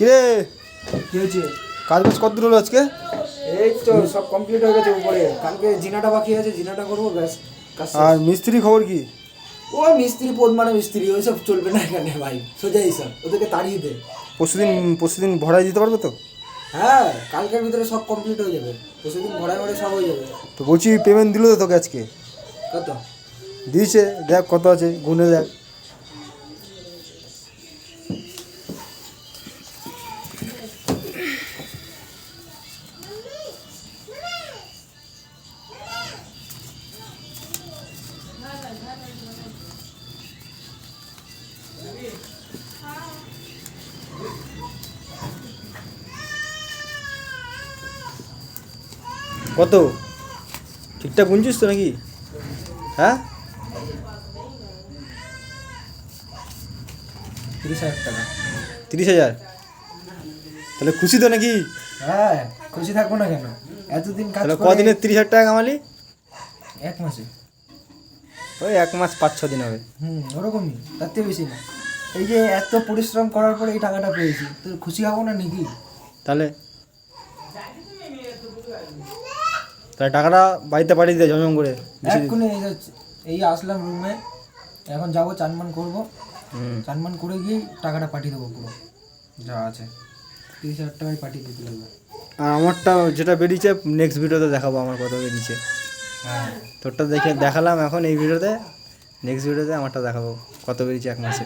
কিরে কি হয়েছে? কাজ বাজ কত দূর হলো আজকে? এই তো সব কমপ্লিট হয়ে গেছে উপরে। কালকে জিনাটা বাকি আছে, জিনাটা করবো ব্যাস। কাজ শেষ। আর মিস্ত্রি খবর কি? ওই মিস্ত্রি পদ মানে মিস্ত্রি, ওইসব চলবে না এখানে ভাই, সোজা হিসাব, ওদেরকে তাড়িয়ে দে। পরশুদিন ভরাই দিতে পারবে তো? হ্যাঁ, কালকের ভিতরে সব কমপ্লিট হয়ে যাবে, পরশুদিন ঘরে ঘরে সব হয়ে যাবে। তো বলছি পেমেন্ট দিল তো তোকে আজকে? কত? দিয়েছে, দেখ কত আছে গুনে দেখ। কত ঠিকঠাক গুনছিস তো নাকি? হ্যাঁ 30,000 টাকা। 30,000? তাহলে খুশি তো নাকি? হ্যাঁ, খুশি থাকবো না কেন? এতদিন কাজ তাহলে করে কদিনে 30,000 টাকা কামালি? 1 মাসে। ওই 1 মাস 5-6 দিন হবে। ওরকমই, তার থেকে বেশি না। এই যে এত পরিশ্রম করার পরে এই টাকাটা পেয়েছি, তো খুশি হবো না নাকি? তাহলে টাকাটা বাড়িতে পাঠিয়ে দে ঝমঝম করে। এক্ষুনি এই আসলাম রুমে, এখন যাবো চানমান করবো, চানমান করে গিয়ে টাকাটা পাঠিয়ে দেবো পুরো যা আছে। 30,000 টাকায় পাঠিয়ে দিতে লাগবে। আর আমারটা যেটা বেরিয়েছে নেক্সট ভিডিওতে দেখাবো আমার কত বেরিয়েছে। হ্যাঁ, তোরটা দেখালাম এখন এই ভিডিওতে, নেক্সট ভিডিওতে আমারটা দেখাবো কত বেরিয়েছে 1 মাসে।